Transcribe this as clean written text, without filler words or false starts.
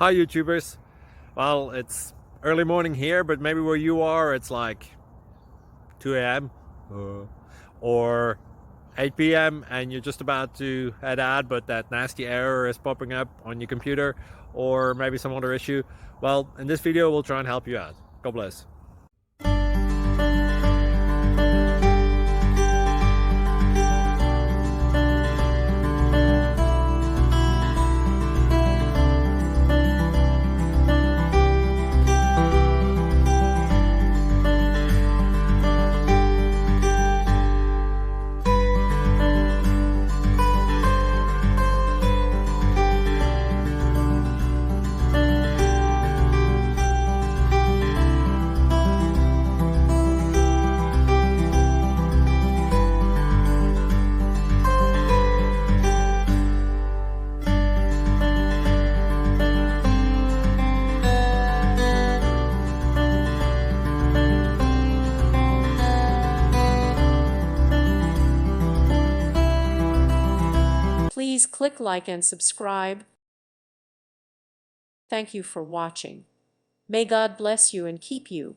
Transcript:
Hi YouTubers. Well, it's early morning here, but maybe where you are it's like 2 a.m. or 8 p.m. and you're just about to head out, but that nasty error is popping up on your computer, or maybe some other issue. Well, in this video we'll try and help you out. God bless. Please click like and subscribe. Thank you for watching. May God bless you and keep you.